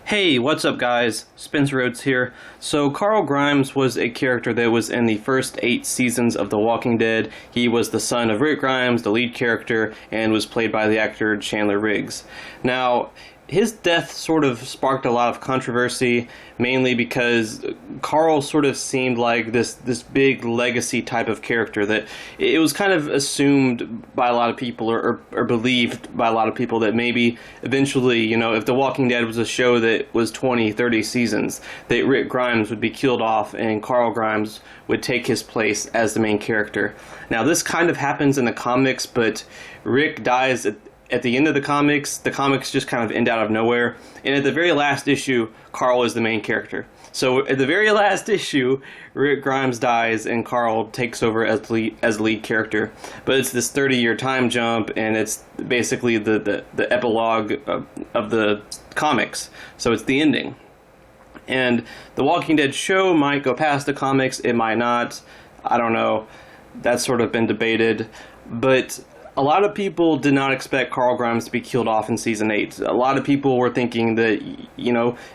Hey, what's up guys? Spencer Rhodes here. So Carl Grimes was a character that was in the first 8 seasons of The Walking Dead. He was the son of Rick Grimes, the lead character, and was played by the actor Chandler Riggs. Now, his death sort of sparked a lot of controversy, mainly because Carl sort of seemed like this big legacy type of character that it was kind of assumed by a lot of people or believed by a lot of people that maybe eventually, if The Walking Dead was a show that was 20, 30 seasons, that Rick Grimes would be killed off and Carl Grimes would take his place as the main character. Now, this kind of happens in the comics, but Rick dies at the end of the comics just kind of end out of nowhere. And at the very last issue, Carl is the main character. So at the very last issue, Rick Grimes dies and Carl takes over as lead character. But it's this 30-year time jump, and it's basically the epilogue of the comics. So it's the ending. And The Walking Dead show might go past the comics, it might not. I don't know. That's sort of been debated. But a lot of people did not expect Carl Grimes to be killed off in Season 8. A lot of people were thinking that,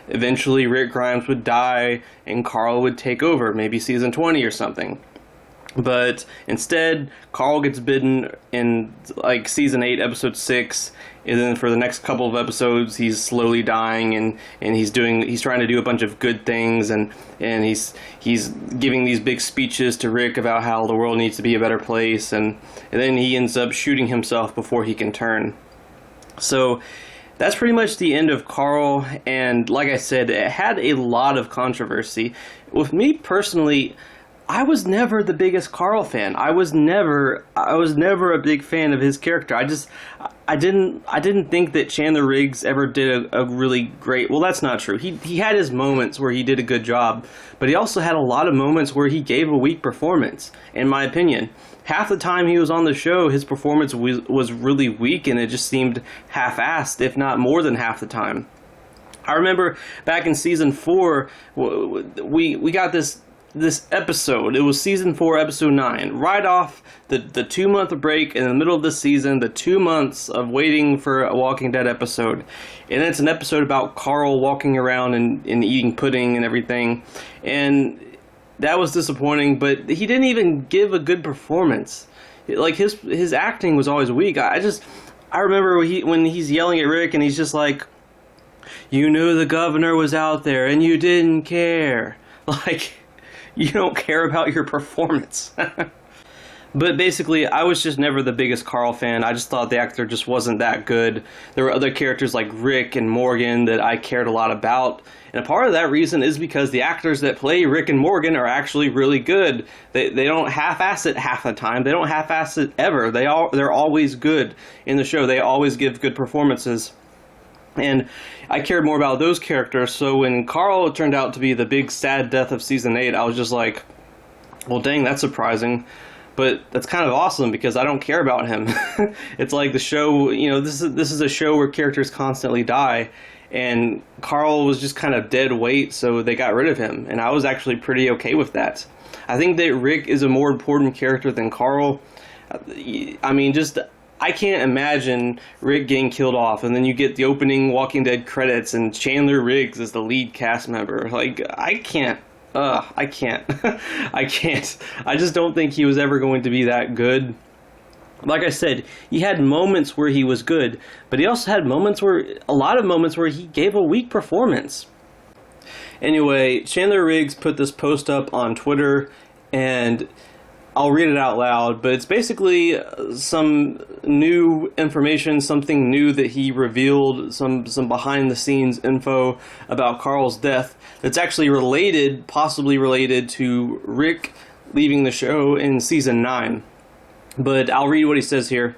eventually Rick Grimes would die and Carl would take over, maybe Season 20 or something. But instead, Carl gets bitten in, Season 8, Episode 6, and then for the next couple of episodes, he's slowly dying, and he's trying to do a bunch of good things, and he's giving these big speeches to Rick about how the world needs to be a better place, and then he ends up shooting himself before he can turn. So that's pretty much the end of Carl, and like I said, it had a lot of controversy. With me personally, I was never the biggest Carl fan. I was never a big fan of his character. I didn't think that Chandler Riggs ever did a really great. Well, that's not true. He had his moments where he did a good job, but he also had a lot of moments where he gave a weak performance, in my opinion. Half the time he was on the show, his performance was really weak, and it just seemed half-assed, if not more than half the time. I remember back in Season 4, we got this episode. It was Season 4, Episode 9. Right off the 2-month break in the middle of the season, the 2 months of waiting for a Walking Dead episode. And it's an episode about Carl walking around and eating pudding and everything. And that was disappointing, but he didn't even give a good performance. His acting was always weak. I remember when he's yelling at Rick and he's just like, "You knew the governor was out there and you didn't care." You don't care about your performance. But basically, I was just never the biggest Carl fan. I just thought the actor just wasn't that good. There were other characters like Rick and Morgan that I cared a lot about. And a part of that reason is because the actors that play Rick and Morgan are actually really good. They don't half-ass it half the time. They don't half-ass it ever. They're always good in the show. They always give good performances. And I cared more about those characters, so when Carl turned out to be the big sad death of Season 8, I was just like, well, dang, that's surprising. But that's kind of awesome, because I don't care about him. It's like the show, this is a show where characters constantly die, and Carl was just kind of dead weight, so they got rid of him, and I was actually pretty okay with that. I think that Rick is a more important character than Carl. I can't imagine Rick getting killed off, and then you get the opening Walking Dead credits, and Chandler Riggs is the lead cast member. I can't. I can't. I can't. I just don't think he was ever going to be that good. Like I said, he had moments where he was good, but he also had a lot of moments where he gave a weak performance. Anyway, Chandler Riggs put this post up on Twitter, and I'll read it out loud, but it's basically some new information, something new that he revealed, some behind-the-scenes info about Carl's death that's actually possibly related to Rick leaving the show in Season 9. But I'll read what he says here.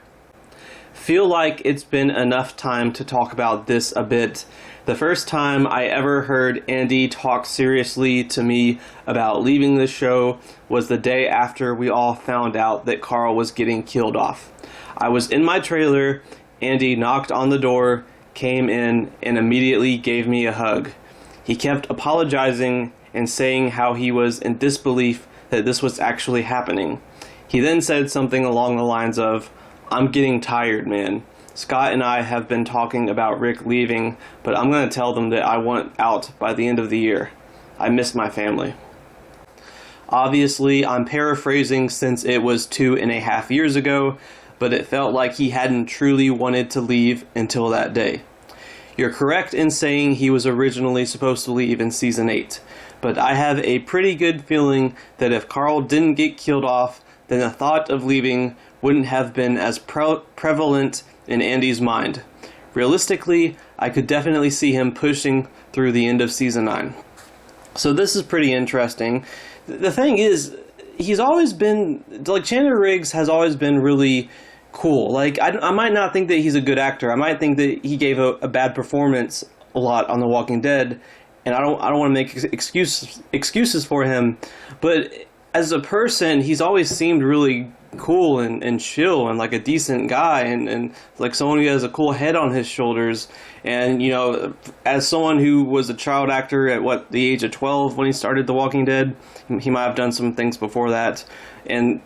"Feel like it's been enough time to talk about this a bit. The first time I ever heard Andy talk seriously to me about leaving the show was the day after we all found out that Carl was getting killed off. I was in my trailer, Andy knocked on the door, came in, and immediately gave me a hug. He kept apologizing and saying how he was in disbelief that this was actually happening. He then said something along the lines of, 'I'm getting tired, man. Scott and I have been talking about Rick leaving, but I'm going to tell them that I want out by the end of the year. I miss my family. Obviously, I'm paraphrasing since it was 2.5 years ago, but it felt like he hadn't truly wanted to leave until that day. You're correct in saying he was originally supposed to leave in Season 8, but I have a pretty good feeling that if Carl didn't get killed off, then the thought of leaving wouldn't have been as prevalent in Andy's mind. Realistically, I could definitely see him pushing through the end of Season 9. So this is pretty interesting. The thing is, he's always been, like, Chandler Riggs has always been really cool. Like, I might not think that he's a good actor. I might think that he gave a bad performance a lot on The Walking Dead, and I don't want to make excuses for him, but as a person, he's always seemed really cool and chill and like a decent guy and like someone who has a cool head on his shoulders. And, you know, as someone who was a child actor at the age of 12 when he started The Walking Dead, he might have done some things before that, and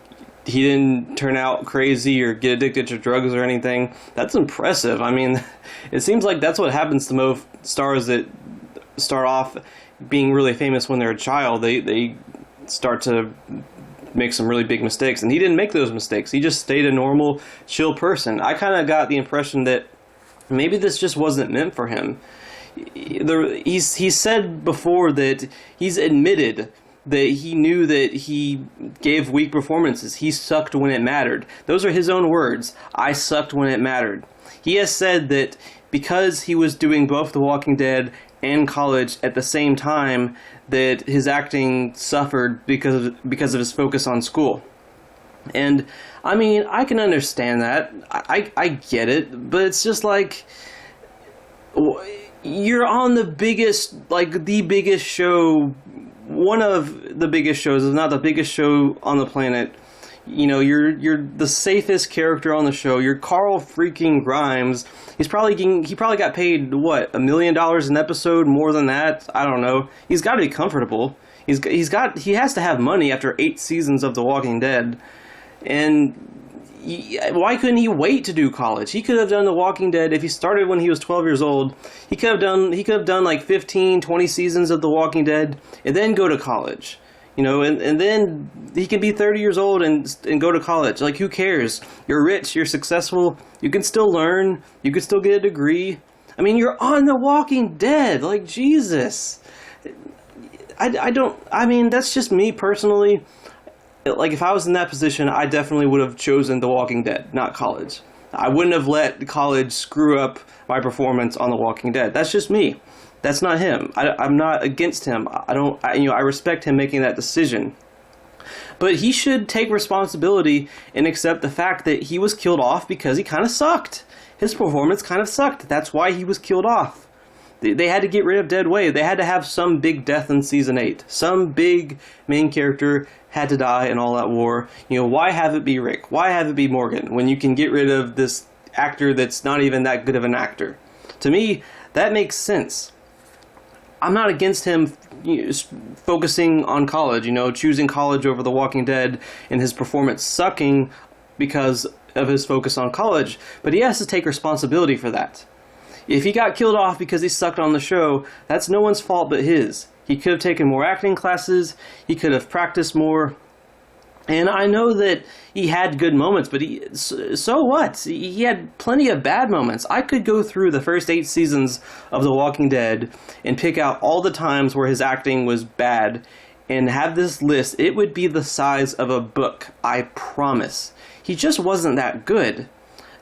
he didn't turn out crazy or get addicted to drugs or anything. That's impressive. I mean, it seems like that's what happens to most stars that start off being really famous when they're a child. They start to make some really big mistakes, and he didn't make those mistakes. He just stayed a normal, chill person. I kind of got the impression that maybe this just wasn't meant for him. He's said before that he's admitted that he knew that he gave weak performances. He sucked when it mattered. Those are his own words. I sucked when it mattered. He has said that because he was doing both The Walking Dead and college at the same time, that his acting suffered because of his focus on school. And I mean, I can understand that. I get it, but it's just like, you're on the biggest show, one of the biggest shows, if not the biggest show on the planet. You know, you're the safest character on the show. You're Carl freaking Grimes. He probably got paid what, $1 million an episode, more than that. I don't know. He's got to be comfortable. He has to have money after 8 seasons of The Walking Dead. And why couldn't he wait to do college? He could have done The Walking Dead if he started when he was 12 years old. He could have done like 15, 20 seasons of The Walking Dead and then go to college. You know, and then he can be 30 years old and go to college. Like, who cares? You're rich, you're successful, you can still learn, you can still get a degree. I mean, you're on The Walking Dead. Like, Jesus. I mean, that's just me personally. Like, if I was in that position, I definitely would have chosen The Walking Dead, not college. I wouldn't have let college screw up my performance on The Walking Dead. That's just me. That's not him. I'm not against him. I respect him making that decision. But he should take responsibility and accept the fact that he was killed off because he kind of sucked. His performance kind of sucked. That's why he was killed off. They had to get rid of Dead Wade. They had to have some big death in Season 8. Some big main character had to die in all that war. You know, why have it be Rick? Why have it be Morgan when you can get rid of this actor that's not even that good of an actor? To me, that makes sense. I'm not against him focusing on college, choosing college over The Walking Dead and his performance sucking because of his focus on college, but he has to take responsibility for that. If he got killed off because he sucked on the show, that's no one's fault but his. He could have taken more acting classes, he could have practiced more, and I know that he had good moments, but so what? He had plenty of bad moments. I could go through the first 8 seasons of The Walking Dead and pick out all the times where his acting was bad and have this list. It would be the size of a book, I promise. He just wasn't that good.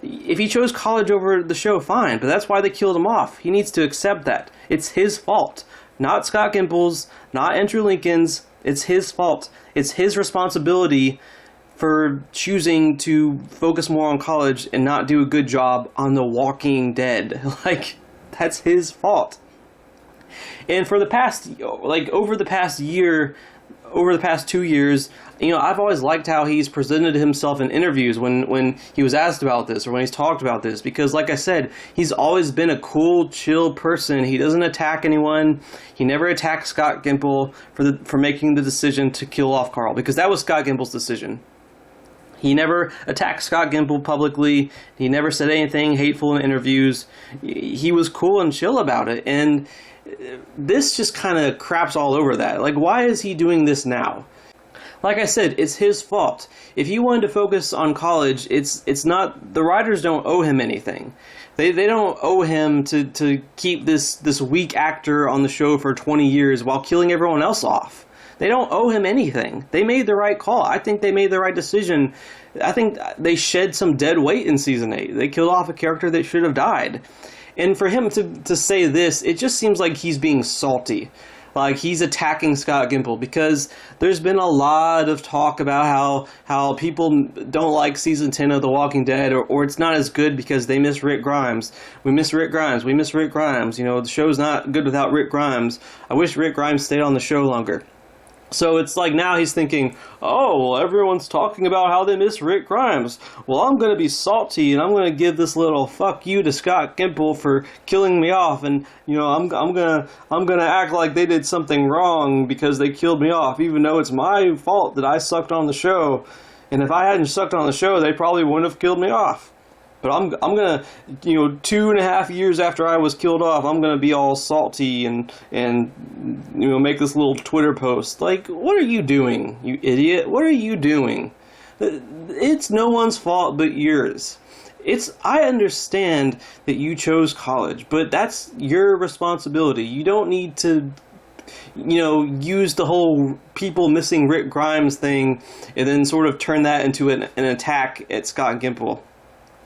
If he chose college over the show, fine, but that's why they killed him off. He needs to accept that. It's his fault. Not Scott Gimple's, not Andrew Lincoln's. It's his fault. It's his responsibility for choosing to focus more on college and not do a good job on The Walking Dead. Like, that's his fault. And for the past, over the past 2 years, I've always liked how he's presented himself in interviews when he was asked about this or when he's talked about this, because like I said, he's always been a cool, chill person. He doesn't attack anyone. He never attacked Scott Gimple for making the decision to kill off Carl, because that was Scott Gimple's decision. He never attacked Scott Gimple publicly. He never said anything hateful in interviews. He was cool and chill about it. And this just kind of craps all over that. Like, why is he doing this now? Like I said, it's his fault. If he wanted to focus on college, it's not, the writers don't owe him anything. They don't owe him to keep this weak actor on the show for 20 years while killing everyone else off. They don't owe him anything. They made the right call. I think they made the right decision. I think they shed some dead weight in season 8. They killed off a character that should have died. And for him to say this, it just seems like he's being salty. Like he's attacking Scott Gimple, because there's been a lot of talk about how people don't like season 10 of The Walking Dead, or it's not as good because they miss Rick Grimes. We miss Rick Grimes. We miss Rick Grimes. You know, the show's not good without Rick Grimes. I wish Rick Grimes stayed on the show longer. So it's like now he's thinking, oh, well, everyone's talking about how they miss Rick Grimes. Well, I'm going to be salty, and I'm going to give this little fuck you to Scott Gimple for killing me off, and you know, I'm gonna act like they did something wrong because they killed me off, even though it's my fault that I sucked on the show. And if I hadn't sucked on the show, they probably wouldn't have killed me off. But I'm gonna, you know, 2.5 years after I was killed off, I'm gonna be all salty and you know, make this little Twitter post. Like, what are you doing, you idiot? What are you doing? It's no one's fault but yours. I understand that you chose college, but that's your responsibility. You don't need to, you know, use the whole people missing Rick Grimes thing and then sort of turn that into an attack at Scott Gimple.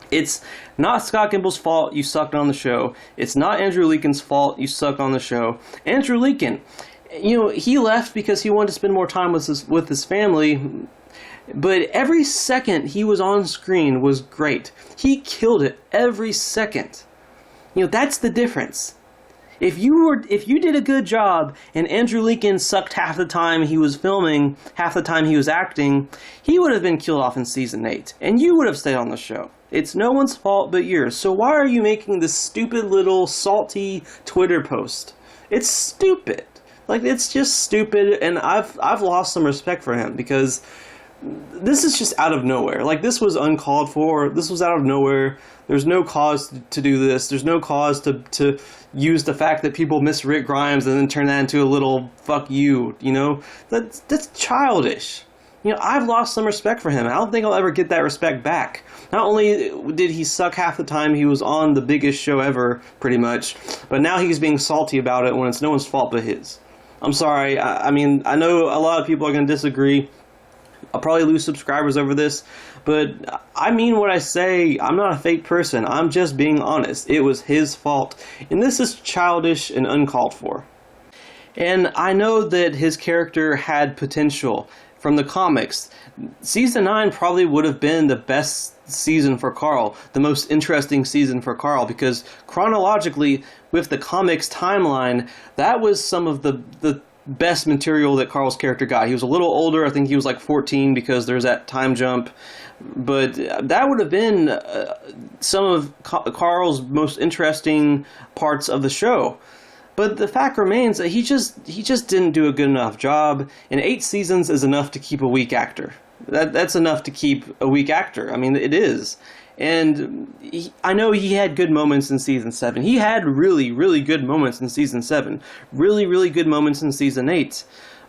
It's not Scott Gimple's fault you sucked on the show. It's not Andrew Lincoln's fault you sucked on the show. Andrew Lincoln, you know, he left because he wanted to spend more time with his family, but every second he was on screen was great. He killed it every second. You know, that's the difference. If you did a good job and Andrew Lincoln sucked half the time he was filming, half the time he was acting, he would have been killed off in season 8, and you would have stayed on the show. It's no one's fault but yours. So why are you making this stupid little salty Twitter post? It's stupid. Like, it's just stupid, and I've lost some respect for him, because this is just out of nowhere. Like, this was uncalled for. This was out of nowhere. There's no cause to do this. There's no cause to use the fact that people miss Rick Grimes and then turn that into a little fuck you, you know? That's childish. You know, I've lost some respect for him. I don't think I'll ever get that respect back. Not only did he suck half the time he was on the biggest show ever, pretty much, but now he's being salty about it when it's no one's fault but his. I'm sorry. I mean, I know a lot of people are going to disagree. I'll probably lose subscribers over this, but I mean what I say. I'm not a fake person. I'm just being honest. It was his fault, and this is childish and uncalled for. And I know that his character had potential from the comics. Season 9 probably would have been the best season for Carl, the most interesting season for Carl, because chronologically, with the comics timeline, that was some of the best material that Carl's character got. He was a little older. I think he was like 14 because there's that time jump. But that would have been some of Carl's most interesting parts of the show. But the fact remains that he just didn't do a good enough job, and 8 seasons is enough to keep a weak actor. That's enough to keep a weak actor. I mean, it is. And I know he had good moments in season 7. He had really, really good moments in season 7. Really, really good moments in season 8.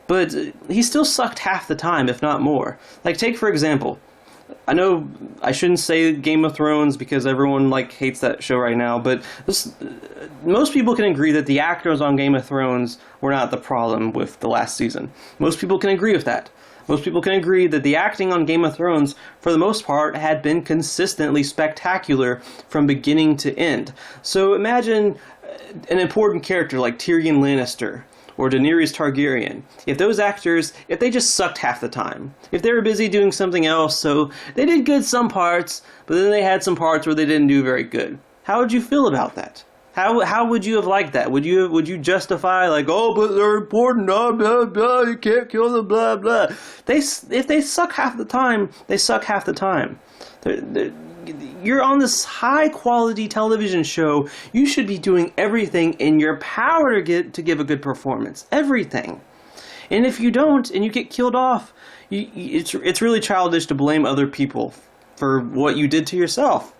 But he still sucked half the time, if not more. Like, take for example, I know I shouldn't say Game of Thrones because everyone hates that show right now, but most people can agree that the actors on Game of Thrones were not the problem with the last season. Most people can agree with that. Most people can agree that the acting on Game of Thrones, for the most part, had been consistently spectacular from beginning to end. So imagine an important character like Tyrion Lannister or Daenerys Targaryen. If those actors, if they just sucked half the time, if they were busy doing something else, so they did good some parts, but then they had some parts where they didn't do very good, how would you feel about that? How would you have liked that? Would you justify oh, but they're important, blah blah blah, you can't kill them, blah blah. If they suck half the time, they suck half the time. You're on this high quality television show. You should be doing everything in your power to give a good performance. Everything. And if you don't, and you get killed off, it's really childish to blame other people for what you did to yourself.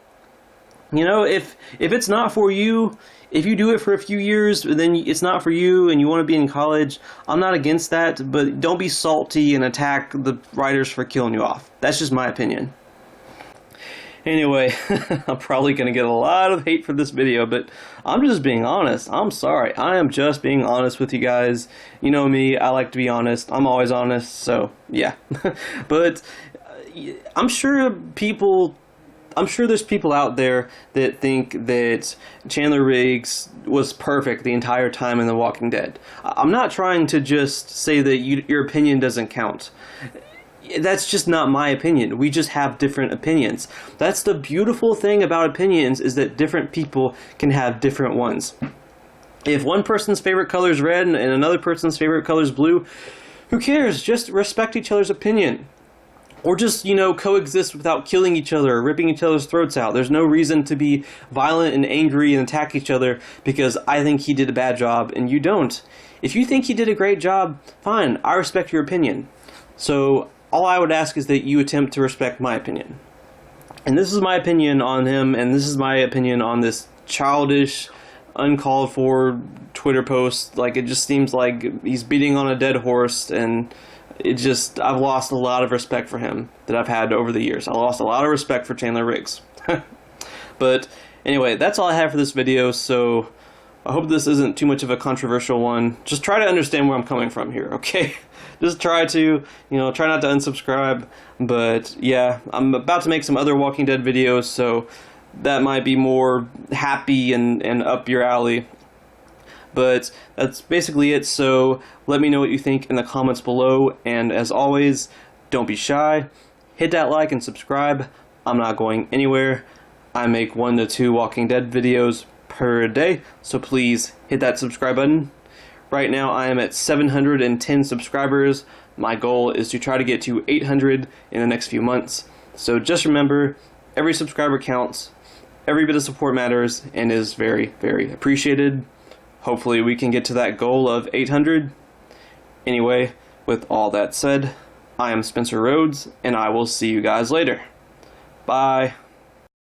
You know, if it's not for you, if you do it for a few years, then it's not for you and you want to be in college, I'm not against that, but don't be salty and attack the writers for killing you off. That's just my opinion. Anyway, I'm probably going to get a lot of hate for this video, but I'm just being honest. I'm sorry. I am just being honest with you guys. You know me, I like to be honest. I'm always honest, so yeah. But I'm sure there's people out there that think that Chandler Riggs was perfect the entire time in The Walking Dead. I'm not trying to just say that your opinion doesn't count. That's just not my opinion. We just have different opinions. That's the beautiful thing about opinions, is that different people can have different ones. If one person's favorite color is red and another person's favorite color is blue, who cares? Just respect each other's opinion. Or just, you know, coexist without killing each other or ripping each other's throats out. There's no reason to be violent and angry and attack each other because I think he did a bad job and you don't. If you think he did a great job, fine, I respect your opinion. So all I would ask is that you attempt to respect my opinion. And this is my opinion on him, and this is my opinion on this childish, uncalled for Twitter post. Like, it just seems like he's beating on a dead horse, and I've lost a lot of respect for him that I've had over the years. I lost a lot of respect for Chandler Riggs. But anyway, that's all I have for this video, so I hope this isn't too much of a controversial one. Just try to understand where I'm coming from here, okay? Just try to, try not to unsubscribe. But yeah, I'm about to make some other Walking Dead videos, so that might be more happy and up your alley. But that's basically it, so let me know what you think in the comments below, and as always, don't be shy, hit that like and subscribe. I'm not going anywhere. I make 1 to 2 Walking Dead videos per day, so please hit that subscribe button. Right now I am at 710 subscribers. My goal is to try to get to 800 in the next few months. So just remember, every subscriber counts, every bit of support matters, and is very, very appreciated. Hopefully we can get to that goal of 800. Anyway, with all that said, I am Spencer Rhodes, and I will see you guys later. Bye.